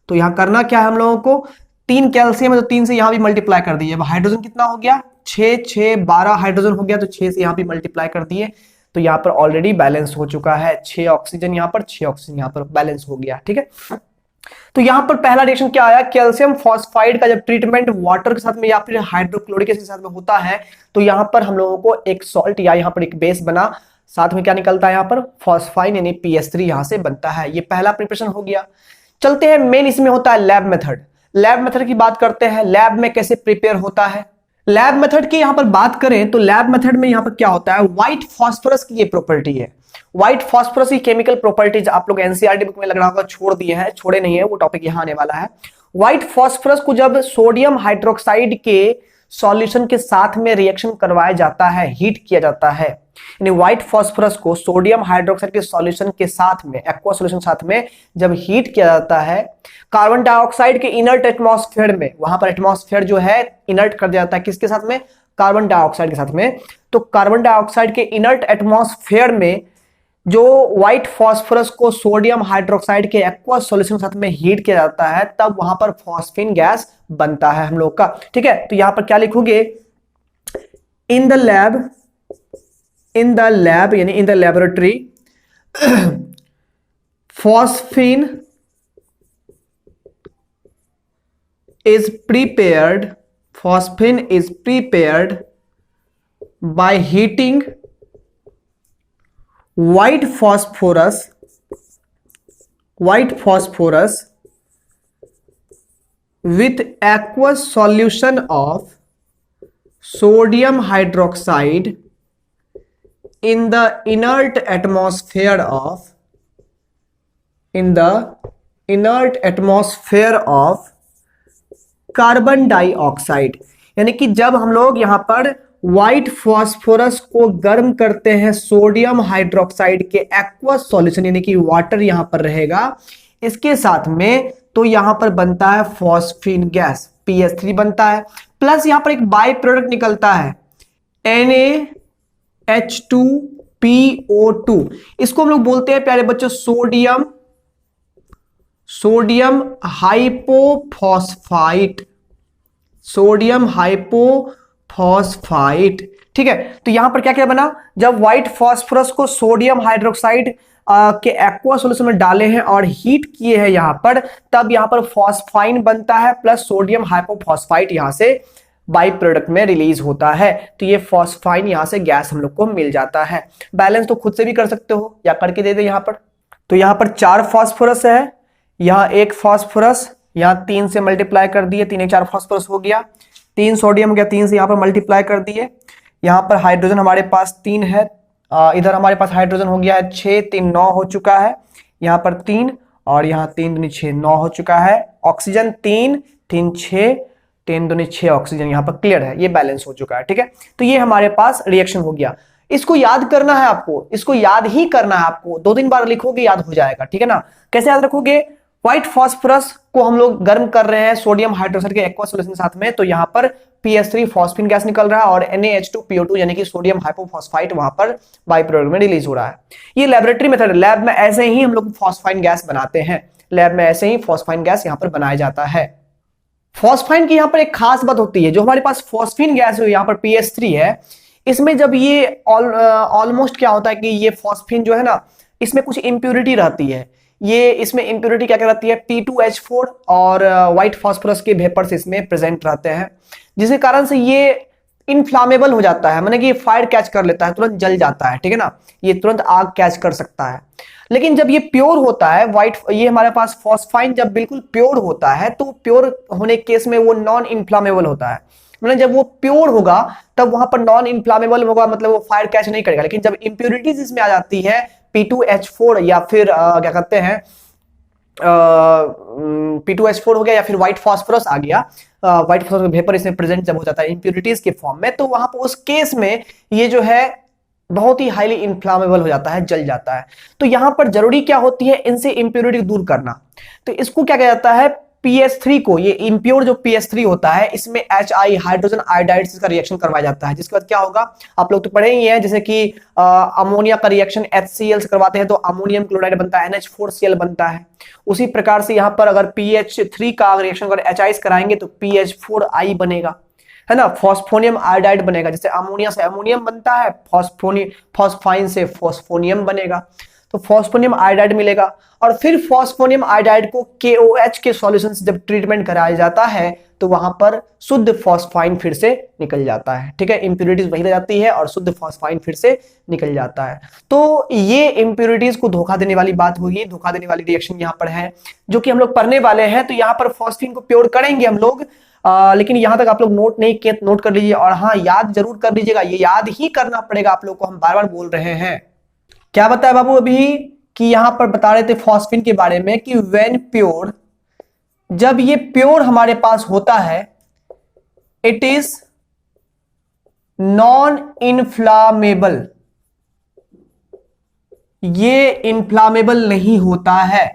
तो यहां करना क्या है हम लोगों को, 3 कैल्शियम है तो 3 से यहां भी मल्टीप्लाई कर दिए। अब हाइड्रोजन कितना हो गया, 6 6 12 हाइड्रोजन हो गया, तो 6 से यहां भी मल्टीप्लाई कर दिए, तो यहां पर ऑलरेडी बैलेंस हो चुका है। 6 ऑक्सीजन यहां पर, 6 ऑक्सीजन यहां पर बैलेंस हो गया। ठीक है, तो यहां पर पहला रिएक्शन क्या आया, कैल्शियम फॉस्फाइड का जब ट्रीटमेंट वाटर के साथ में या फिर हाइड्रोक्लोरिक एसिड के साथ में होता है तो यहां पर हम लोगों को एक सॉल्ट या यहां पर एक बेस बना, साथ में क्या निकलता है, यहां पर फॉस्फाइन यानी PS3 यहां से बनता है। ये पहला प्रिपरेशन हो गया। चलते हैं मेन इसमें होता है लैब मेथड। लैब मेथड की बात करते हैं, लैब में कैसे प्रिपेयर होता है। लैब मेथड की यहां पर बात करें तो लैब मेथड में यहां पर क्या होता है, व्हाइट फास्फोरस की ये प्रॉपर्टी है। व्हाइट फास्फोरस की केमिकल प्रॉपर्टीज आप लोग एनसीईआरटी बुक में लग रहा होगा छोड़ दिए हैं, छोड़े नहीं है, वो टॉपिक यहां आने वाला है। व्हाइट फास्फोरस को जब सोडियम हाइड्रोक्साइड के सॉल्यूशन के साथ में रिएक्शन करवाया जाता है, हीट किया जाता है, यानी व्हाइट फास्फोरस को सोडियम हाइड्रोक्साइड के सॉल्यूशन के साथ में, एक्वा सॉल्यूशन साथ में जब हीट किया जाता है, कार्बन डाइऑक्साइड के इनर्ट एटमॉस्फेयर में, वहां पर एटमॉस्फेयर जो है इनर्ट कर दिया जाता है, किसके साथ में, कार्बन डाइऑक्साइड के साथ में। तो कार्बन डाइऑक्साइड के इनर्ट एटमॉस्फेयर में जो व्हाइट फास्फोरस को सोडियम हाइड्रोक्साइड के एक्वा सॉल्यूशन के साथ में हीट किया जाता है, तब वहां पर फॉस्फिन गैस बनता है हम लोग का। ठीक है, तो यहां पर क्या लिखोगे, इन द लैब यानी in the laboratory phosphine is prepared by heating white phosphorus with aqueous solution of sodium hydroxide in the inert atmosphere of carbon dioxide. यानी कि जब हम लोग यहां पर व्हाइट फास्फोरस को गर्म करते हैं सोडियम हाइड्रोक्साइड के एक्वस सॉल्यूशन यानी कि वाटर यहां पर रहेगा इसके साथ में, तो यहां पर बनता है फॉस्फिन गैस, PS3 बनता है, प्लस यहां पर एक बाय प्रोडक्ट निकलता है NaH2PO2। इसको हम लोग बोलते हैं प्यारे बच्चों सोडियम हाइपोफॉस्फाइट। ठीक है, तो यहां पर क्या क्या बना, जब व्हाइट फास्फोरस को सोडियम हाइड्रोक्साइड के एक्वा सॉल्यूशन में डाले हैं और हीट किए हैं यहां पर, तब यहां पर फॉस्फाइन बनता है प्लस सोडियम हाइपोफॉस्फाइट यहां से बाई प्रोडक्ट में रिलीज होता है। तो ये फॉस्फाइन यहां से गैस हम लोग को मिल जाता है। बैलेंस तो खुद से भी कर सकते हो या करके दे दे यहां पर। तो यहां पर 4 फास्फोरस है, यहां 1 फास्फोरस, यहां 3 से मल्टीप्लाई कर दिए, 3 1 4 फास्फोरस हो गया, 3 सोडियम हो गया, 3 से यहां पर मल्टीप्लाई कर दिए। यहां पर हाइड्रोजन हमारे पास 3 है, इधर हमारे पास हाइड्रोजन हो गया है 6, 3 9 हो चुका है, यहां पर 3 और यहां 3 दूनी 6 9 हो चुका है। ऑक्सीजन 3 3 6 3 दूनी 6 ऑक्सीजन यहां पर क्लियर है, ये बैलेंस हो चुका है। ठीक है, तो ये हमारे पास रिएक्शन हो गया। इसको याद करना है आपको, इसको याद ही करना है आपको, 2-3 बार लिखोगे याद हो जाएगा। ठीक है ना, कैसे याद रखोगे, व्हाइट फास्फोरस को हम लोग गर्म कर रहे हैं सोडियम हाइड्रोक्साइड के एक्वा सॉल्यूशन के साथ में, तो यहां पर PS3 फॉस्फिन गैस निकल रहा है और NaH2PO2 यानी कि सोडियम हाइपोफॉस्फाइट वहां पर बाई प्रोडक्ट में रिलीज हो रहा है। ये लेबोरेटरी मेथड, लैब में ऐसे ही हम लोग फॉस्फाइन गैस बनाते हैं, लैब में ऐसे ही फॉस्फाइन गैस यहां पर बनाया जाता है। फॉस्फाइन की यहां पर एक खास बात होती है, जो हमारे पास फॉस्फिन गैस यहां पर PS3 है, इसमें जब ये ऑलमोस्ट क्या होता है कि ये फॉस्फिन जो है ना, इसमें कुछ इंप्योरिटी रहती है। ये इसमें इंप्योरिटी क्या रहती है, P2H4 और व्हाइट फास्फोरस के वेपर्स इसमें प्रेजेंट रहते हैं, जिसके कारण से ये इनफ्लामेबल हो जाता है, माने कि ये फायर कैच कर लेता है, तुरंत जल जाता है। ठीक है ना, ये तुरंत आग कैच कर सकता है। लेकिन जब ये प्योर होता है ये हमारे पास फॉस्फाइन जब बिल्कुल प्योर होता है, तो प्योर होने के केस में वो नॉन इनफ्लामेबल होता है। मतलब जब वो प्योर होगा तब वहां पर नॉन इनफ्लामेबल होगा, मतलब वो फायर कैच नहीं करेगा। लेकिन जब इंप्योरिटीज इसमें आ जाती है, P2H4 या फिर क्या कहते हैं P2H4 हो गया या फिर व्हाइट फास्फोरस आ गया, व्हाइट फास्फोरस वेपर इसमें प्रेजेंट जब हो जाता है इंप्योरिटीज के फॉर्म में, तो वहां पर उस केस में ये जो है बहुत ही हाईली इन्फ्लामेबल हो जाता है, जल जाता है। तो यहां पर जरूरी क्या होती है, इनसे इंप्योरिटी दूर करना। तो इसको क्या कहा जाता है, PS3 को, ये इम्प्योर जो PS3 होता है, इसमें HI हाइड्रोजन आयोडाइड का रिएक्शन करवाया जाता है, जिसके बाद क्या होगा, आप लोग तो पढ़े ही हैं, जैसे कि अमोनिया का रिएक्शन HCl से करवाते हैं तो अमोनियम क्लोराइड बनता है, NH4Cl बनता है। उसी प्रकार से यहां पर अगर PH3 का रिएक्शन अगर HI कराएंगे तो PH4I बनेगा, है ना, फॉस्फोनियम आयोडाइड बनेगा। जैसे अमोनिया से अमोनियम बनता है, फॉस्फाइन से फॉस्फोनियम बनेगा। तो फॉस्फोनियम आयोडाइड मिलेगा। और फिर फॉस्फोनियम आयोडाइड को KOH के सॉल्यूशन से जब ट्रीटमेंट कराया जाता है तो वहां पर शुद्ध फॉस्फाइन फिर से निकल जाता है। ठीक है, इंप्योरिटीज वही रह जाती है और शुद्ध फॉस्फाइन फिर से निकल जाता है। तो ये इंप्योरिटीज को धोखा देने वाली बात होगी, धोखा देने वाली रिएक्शन यहाँ पर है जो कि हम लोग पढ़ने वाले हैं। तो यहाँ पर फॉस्फीन को प्योर करेंगे हम लोग, लेकिन यहां तक आप लोग नोट नहीं किए, नोट कर लीजिए। और हाँ, याद जरूर कर लीजिएगा, ये याद ही करना पड़ेगा आप लोग को, हम बार बार बोल रहे हैं। क्या बताया बाबू अभी कि यहां पर बता रहे थे फॉस्फीन के बारे में कि व्हेन प्योर, जब ये प्योर हमारे पास होता है, इट इज नॉन इनफ्लामेबल, ये इनफ्लामेबल नहीं होता है,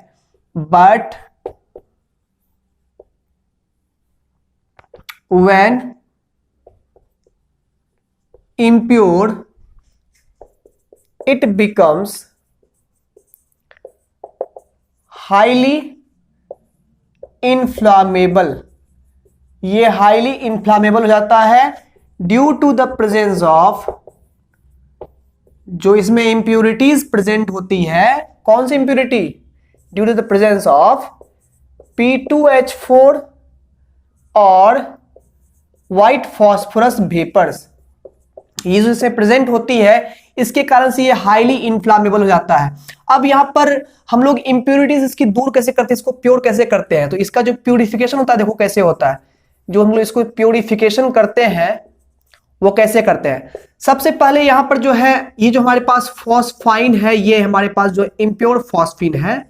but when impure it becomes highly inflammable, ये हाईली इन्फ्लामेबल हो जाता है due to the presence of, जो इसमें इंप्यूरिटीज प्रेजेंट होती है, कौन सी impurity, due to the presence of P2H4 और व्हाइट फॉस्फोरस वेपर्स, ये जो इससे प्रेजेंट होती है, इसके कारण से ये हाईली इन्फ्लामेबल हो जाता है। अब यहां पर हम लोग इंप्योरिटीज इसकी दूर कैसे करते हैं, इसको प्योर कैसे करते हैं, तो इसका जो प्योरिफिकेशन होता है देखो कैसे होता है। जो हम लोग इसको प्योरिफिकेशन करते हैं वो कैसे करते हैं, सबसे पहले यहां पर जो है, ये जो हमारे पास फॉस्फाइन है, ये हमारे पास जो इम्प्योर फॉस्फीन है,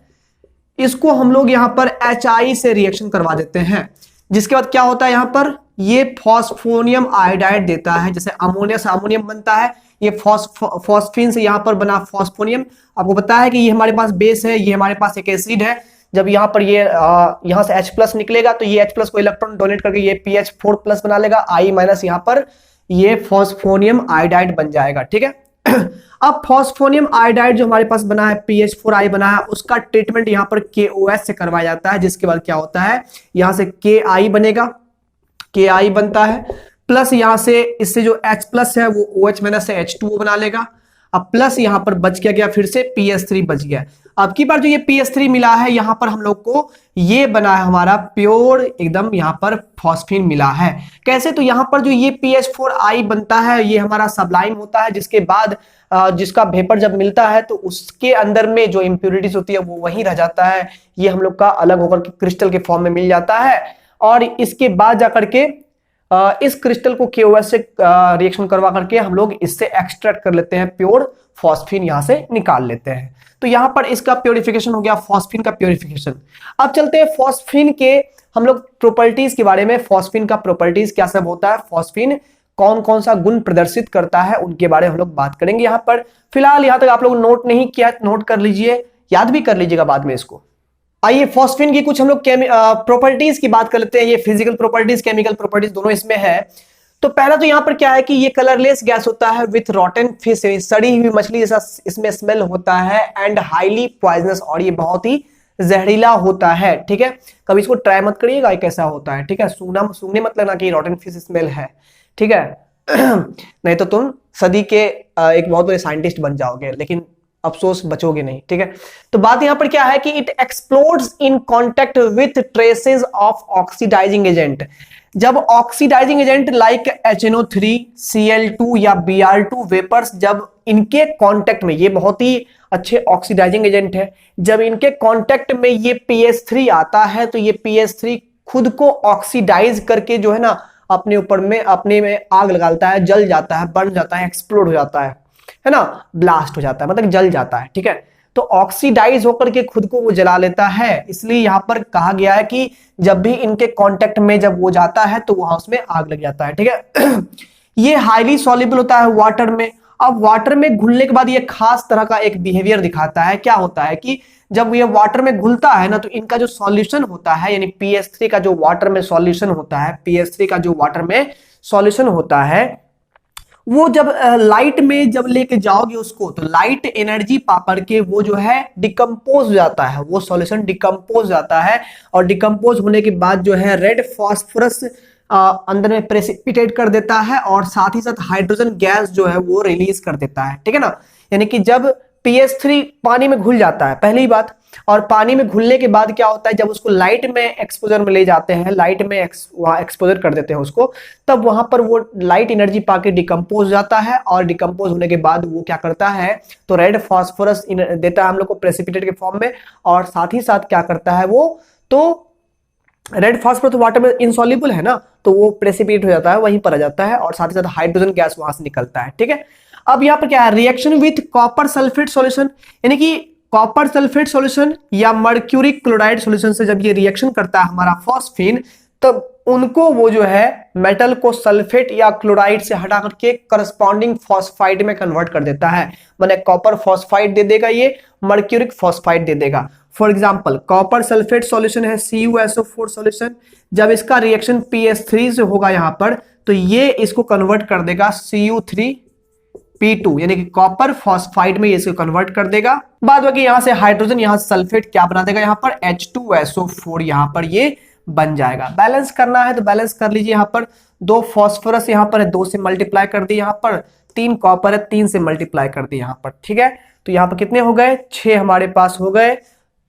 इसको हम लोग यहां पर HI से रिएक्शन करवा देते हैं। जिसके बाद क्या होता है, यहां पर ये फॉस्फोनियम आयोडाइड देता है, जैसे अमोनिया से अमोनियम बनता है, ये फॉस्फीन से यहां पर बना फॉस्फोनियम। आपको पता है कि ये हमारे पास बेस है, ये हमारे पास एक एसिड है। जब यहां पर ये यहां से H+ निकलेगा तो ये H+ को इलेक्ट्रॉन डोनेट करके ये PH4+ बना लेगा, I- यहां पर ये फॉस्फोनियम आयोडाइड बन जाएगा। ठीक है, अब फॉस्फोनियम आयोडाइड जो हमारे पास बना है, PH4I बना है, उसका ट्रीटमेंट यहां पर KOH से करवाया जाता है। जिसके बाद क्या होता है, यहां से KI बनेगा, KI बनता है, प्लस यहां से इससे जो H+ है वो OH- से H2O बना लेगा। अब प्लस यहां पर बच गया फिर से PS3 बच गया। अब की बार जो ये PS3 मिला है, यहां पर हम लोग को ये बना है हमारा प्योर एकदम, यहां पर फॉस्फीन मिला है। कैसे, तो यहां पर जो ये PH4I बनता है, ये हमारा सबलाइन होता है, जिसके बाद जिसका वेपर जब मिलता है तो उसके अंदर में जो इंप्योरिटीज होती है वो वहीं रह जाता है, ये हम लोग का अलग होकर के क्रिस्टल के फॉर्म में मिल जाता है। और इसके बाद जाकर के इस क्रिस्टल को KOH से रिएक्शन करवा करके हम लोग इससे एक्सट्रैक्ट कर लेते हैं, प्योर फॉस्फीन यहां से निकाल लेते हैं। तो यहां पर इसका प्योरिफिकेशन हो गया, फॉस्फीन का प्योरिफिकेशन। अब चलते हैं फॉस्फीन के हम लोग प्रॉपर्टीज के बारे में। फॉस्फीन का प्रॉपर्टीज क्या सब होता है, फॉस्फीन कौन कौन सा गुण प्रदर्शित करता है, उनके बारे में हम लोग बात करेंगे यहां पर। फिलहाल यहां तक आप लोग नोट नहीं किया, नोट कर लीजिए, याद भी कर लीजिएगा बाद में इसको। आइए फॉस्फीन की कुछ हम लोग प्रॉपर्टीज की बात कर लेते हैं। ये फिजिकल प्रॉपर्टीज, केमिकल प्रॉपर्टीज दोनों इसमें है। तो पहला तो यहां पर क्या है कि ये कलरलेस गैस होता है विथ रॉटन फिश, सड़ी हुई मछली जैसा इसमें स्मेल होता है, एंड हाईली पॉइजनस, और ये बहुत ही जहरीला होता है। ठीक है, कभी इसको ट्राई मत करिएगा, ये कैसा होता है। ठीक है, सूंघने मत लगना कि रॉटन फिश स्मेल है। ठीक है नहीं तो तुम सदी के एक बहुत बड़े साइंटिस्ट बन जाओगे, लेकिन अफसोस बचोगे नहीं। ठीक है, तो बात यहां पर क्या है कि it explodes in contact with traces of oxidising agent. जब oxidising agent like HNO3, Cl2 या Br2 वेपर्स, जब इनके कांटेक्ट में, ये बहुत ही अच्छे ऑक्सीडाइजिंग एजेंट है, जब इनके कांटेक्ट में ये PS3 आता है तो ये PS3 खुद को ऑक्सीडाइज करके जो है ना अपने ऊपर में, अपने में आग लगाता है, जल जाता है, बर्न जाता है, एक्सप्लोड हो जाता है ना, ब्लास्ट हो जाता है, मतलब जल जाता है। ठीक है, तो ऑक्सीडाइज होकर के खुद को वो जला लेता है। इसलिए यहां पर कहा गया है कि जब भी इनके कांटेक्ट में जब वो जाता है तो वहां उसमें आग लग जाता है। ठीक है ये हाईली सॉल्युबल होता है वाटर में। अब वाटर में घुलने के बाद ये खास तरह का एक बिहेवियर दिखाता है। क्या होता है कि जब ये वाटर में घुलता है ना, तो इनका जो सॉल्यूशन होता है, यानी PS3 का जो वाटर में सॉल्यूशन होता है, PS3 का जो वाटर में सॉल्यूशन होता है, वो जब लाइट में जब लेके जाओगे उसको, तो लाइट एनर्जी पा करके वो जो है डिकम्पोज हो जाता है, वो सॉल्यूशन डिकम्पोज हो जाता है। और डिकम्पोज होने के बाद जो है रेड फॉस्फोरस अंदर में प्रेसिपिटेट कर देता है, और साथ ही साथ हाइड्रोजन गैस जो है वो रिलीज कर देता है। ठीक है ना, यानी कि जब PH3 पानी में घुल जाता है, पहली बात। और पानी में घुलने के बाद क्या होता है, जब उसको लाइट में एक्सपोजर में ले जाते हैं, लाइट में वहां एक्सपोजर कर देते हैं उसको, तब वहां पर वो लाइट एनर्जी पाके डिकम्पोज जाता है। और डिकम्पोज होने के बाद वो क्या करता है, तो रेड फास्फोरस देता है हम लोग को प्रेसिपिटेट के फॉर्म में। और साथ ही साथ क्या करता है वो, तो रेड फास्फोरस तो वाटर में इनसॉल्युबल है ना, तो वो प्रेसिपिटेट हो जाता है, वहीं पर आ जाता है। और साथ ही साथ हाइड्रोजन गैस वहां से निकलता है, ठीक है। अब यहाँ पर क्या है, reaction with copper sulphate solution, यानी कि कॉपर सल्फेट सॉल्यूशन या मर्क्यूरी क्लोराइड सॉल्यूशन से जब ये रिएक्शन करता है हमारा फॉस्फीन, तब उनको वो जो है मेटल को सल्फेट या क्लोराइड से हटा करके करस्पॉन्डिंग फॉस्फाइड में कन्वर्ट कर देता है। माने कॉपर फॉस्फाइड दे देगा, ये मर्क्यूरिक फॉस्फाइड दे देगा। For example copper sulphate solution है CuSO4 सॉल्यूशन, जब इसका रिएक्शन PH3 से होगा यहां पर, तो ये इसको कन्वर्ट कर देगा Cu3P2, यानी कि कॉपर फॉस्फाइड में ये इसको कन्वर्ट कर देगा। बाद बाकी यहां से हाइड्रोजन, यहां से सल्फेट क्या बना देगा, यहां पर H2SO4 यहां पर ये बन जाएगा। बैलेंस करना है तो बैलेंस कर लीजिए, यहां पर 2 फॉस्फोरस यहां पर है, 2 से मल्टीप्लाई कर दी, यहां पर 3 कॉपर है, 3 से मल्टीप्लाई कर दी यहां पर, ठीक है। तो यहां पर कितने हो गए, 6 हमारे पास हो गए,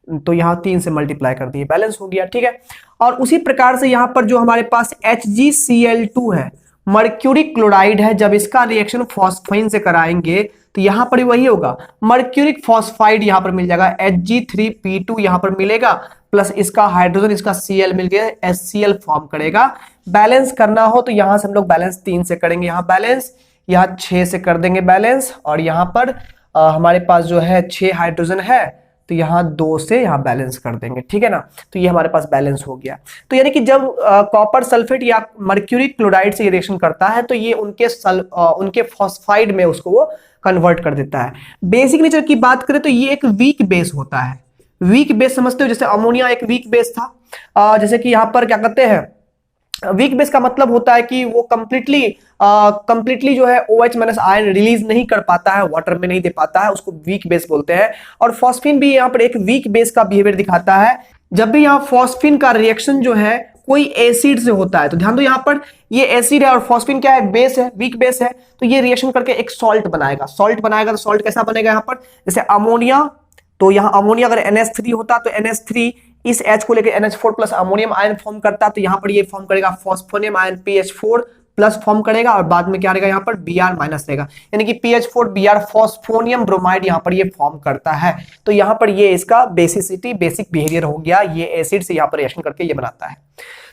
तो यहां 3 से मल्टीप्लाई कर दिए, बैलेंस हो गया, ठीक है। और उसी प्रकार से यहां पर जो हमारे पास HgCl2 है, मर्क्यूरी क्लोराइड है, जब इसका रिएक्शन फॉस्फाइन से कराएंगे तो यहां पर वही होगा, मर्क्यूरिक फॉस्फाइड यहां पर मिल जाएगा, Hg3P2 यहां पर मिलेगा, प्लस इसका हाइड्रोजन, इसका Cl मिल गया, HCl फॉर्म करेगा। बैलेंस करना हो तो यहां से हम लोग बैलेंस 3 से करेंगे, यहां बैलेंस, यहां 6 से कर देंगे बैलेंस। और यहां पर हमारे पास जो है 6 हाइड्रोजन है, तो यहां 2 से यहां बैलेंस कर देंगे, ठीक है ना। तो ये हमारे पास बैलेंस हो गया। तो यानी कि जब कॉपर सल्फेट या मर्क्यूरी क्लोराइड से रिएक्शन करता है, तो ये उनके फॉस्फाइड में उसको वो कन्वर्ट कर देता है। बेसिक नेचर की बात करें तो ये एक वीक बेस होता है। वीक बेस समझते हो, जैसे अमोनिया एक वीक बेस था, जैसे कि यहां पर क्या कहते हैं, वीक बेस का मतलब होता है कि वो कंप्लीटली जो है OH माइनस आयन रिलीज नहीं कर पाता है, वाटर में नहीं दे पाता है, उसको वीक बेस बोलते हैं। और फॉस्फीन भी यहाँ पर एक वीक बेस का बिहेवियर दिखाता है। जब भी यहाँ फॉस्फीन का रिएक्शन जो है कोई एसिड से होता है, तो ध्यान दो यहाँ पर ये एसिड है और फॉस्फीन क्या है, बेस है, वीक बेस है, तो ये रिएक्शन करके एक सॉल्ट बनाएगा। तो सॉल्ट कैसा बनेगा यहाँ पर, जैसे अमोनिया, तो यहाँ अमोनिया अगर NH3 होता तो NH3 इस H को लेकर NH4 plus ammonium ion form करता, तो यहाँ पर ये फॉर्म करेगा phosphonium ion PH4 plus form करेगा, और बाद में क्या रहेगा यहाँ पर Br माइनस रहेगा, यानी कि PH4 Br फॉस्फोनियम ब्रोमाइड यहाँ पर ये फॉर्म करता है। तो यहाँ पर ये इसका बेसिक बिहेवियर हो गया, ये एसिड से यहाँ पर रिएक्शन करके ये बनाता है।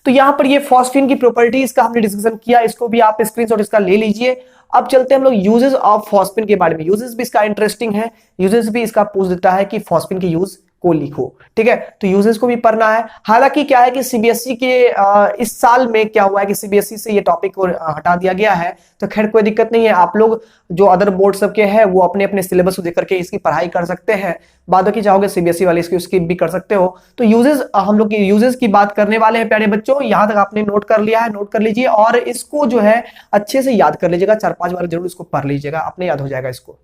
तो यहाँ पर ये फॉस्फीन की प्रॉपर्टीज का हमने डिस्कशन किया, इसको भी आप स्क्रीनशॉट इसका ले लीजिए। अब चलते हैं हम लोग यूजेस ऑफ फॉस्फीन के बारे में। यूजेस भी इसका इंटरेस्टिंग है, यूजेस भी इसका पूछ देता है कि फॉस्फीन के यूज को लिखो, ठीक है। तो यूजेस को भी पढ़ना है। हालांकि क्या है कि CBSE के इस साल में क्या हुआ है कि CBSE से ये टॉपिक को हटा दिया गया है, तो खैर कोई दिक्कत नहीं है। आप लोग जो अदर बोर्ड सबके हैं वो अपने अपने सिलेबस को देख करके इसकी पढ़ाई कर सकते हैं, बाद की चाहोगे CBSE वाले इसकी स्किप भी कर सकते हो। तो यूजेस, हम लोग यूजेस की बात करने वाले हैं प्यारे बच्चों। यहां तक आपने नोट कर लिया है, नोट कर लीजिए और इसको जो है अच्छे से याद कर लीजिएगा, 4-5 बार जरूर इसको पढ़ लीजिएगा, अपने याद हो जाएगा इसको।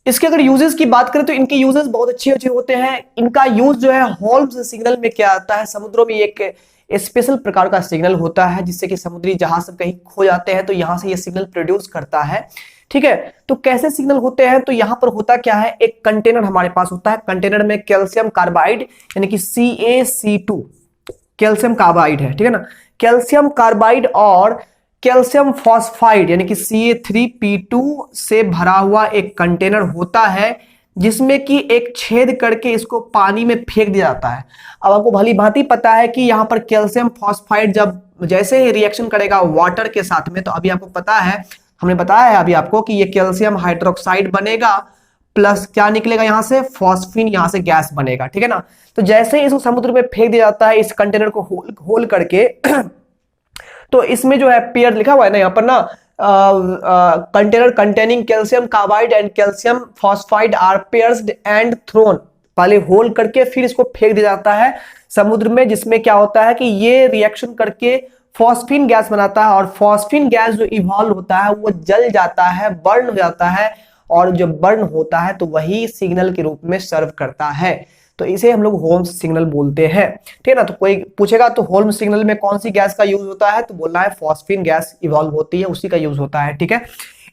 इसके अगर यूजेस की बात करें तो इनके यूजेस बहुत अच्छे अच्छे होते हैं। इनका यूज जो है होल्म्स सिग्नल में क्या आता है, समुद्रों में एक स्पेशल प्रकार का सिग्नल होता है जिससे कि समुद्री जहाज सब कहीं खो जाते हैं, तो यहां से ये सिग्नल प्रोड्यूस करता है, ठीक है। तो कैसे सिग्नल होते हैं, तो यहां पर होता क्या है, एक कंटेनर हमारे पास होता है, कंटेनर में कैल्शियम कार्बाइड यानी कि CaC2 कैल्शियम कार्बाइड है, ठीक है ना। कैल्शियम कार्बाइड और कैल्शियम फॉस्फाइड यानी कि Ca3P2 से भरा हुआ एक कंटेनर होता है, जिसमें कि एक छेद करके इसको पानी में फेंक दिया जाता है। अब आपको भली भांति पता है कि यहाँ पर कैल्शियम फॉस्फाइड जब जैसे ही रिएक्शन करेगा वाटर के साथ में, तो अभी आपको पता है, हमने बताया है अभी आपको कि ये कैल्शियम हाइड्रोक्साइड बनेगा, प्लस क्या निकलेगा यहाँ से, फॉस्फीन, यहाँ से गैस बनेगा, ठीक है ना। तो जैसे ही इसको समुद्र में फेंक दिया जाता है इस कंटेनर को होल करके तो इसमें जो है पेयर लिखा हुआ है ना यहाँ पर ना, container containing calcium carbide and calcium phosphide are paired and thrown, पहले होल करके फिर इसको फेंक दिया जाता है समुद्र में, जिसमें क्या होता है कि ये रिएक्शन करके फॉस्फीन गैस बनाता है, और फॉस्फीन गैस जो इवॉल्व होता है वो जल जाता है, बर्न हो जाता है, और जब बर्न होता है तो वही सिग्नल के रूप में सर्व करता है। तो इसे हम लोग होल्म्स सिग्नल बोलते हैं, ठीक है ना। तो कोई पूछेगा तो होल्म्स सिग्नल में कौन सी गैस का यूज होता है, तो बोलना है फॉस्फीन गैस इवॉल्व होती है, उसी का यूज होता है, ठीक है।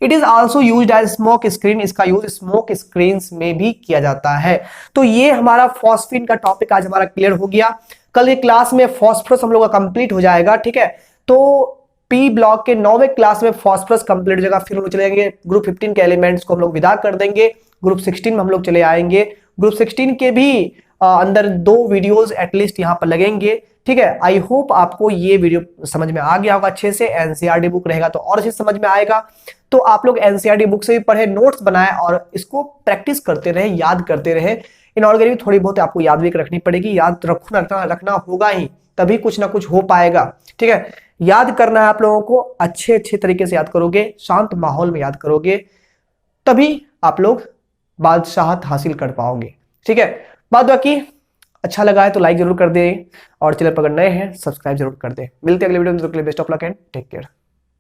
It is also use as smoke screen, इसका यूज स्मोक स्क्रीन में भी किया जाता है। तो ये हमारा फॉस्फीन का टॉपिक आज हमारा क्लियर हो गया। कल की क्लास में फॉस्फोरस हम लोग का कंप्लीट हो जाएगा, ठीक है। तो पी ब्लॉक के 9वें क्लास में फॉस्फोरस कंप्लीट हो जाएगा। फिर हम लोग चले जाएंगे ग्रुप 15 के एलिमेंट्स को हम लोग विदा कर देंगे, ग्रुप 16 में हम लोग चले आएंगे। ग्रुप 16 के भी अंदर 2 वीडियोस एटलीस्ट यहाँ पर लगेंगे, ठीक है। आई होप आपको ये वीडियो समझ में आ गया होगा अच्छे से। एनसीईआरटी बुक रहेगा तो और अच्छे से समझ में आएगा। तो आप लोग एनसीईआरटी बुक से भी पढ़े, नोट्स बनाए और इसको प्रैक्टिस करते रहे, याद करते रहे। इनऑर्गेनिक थोड़ी बहुत आपको याद भी रखनी पड़ेगी, याद रखना होगा ही, तभी कुछ ना कुछ हो पाएगा, ठीक है। याद करना है आप लोगों को, अच्छे अच्छे तरीके से याद करोगे, शांत माहौल में याद करोगे, तभी आप लोग बादशाहत हासिल कर पाओगे, ठीक है। बाद बाकी अच्छा लगा है तो लाइक जरूर कर दे और चैनल पर अगर नए हैं सब्सक्राइब जरूर कर दे। मिलते हैं अगले वीडियो में, best of luck and take care.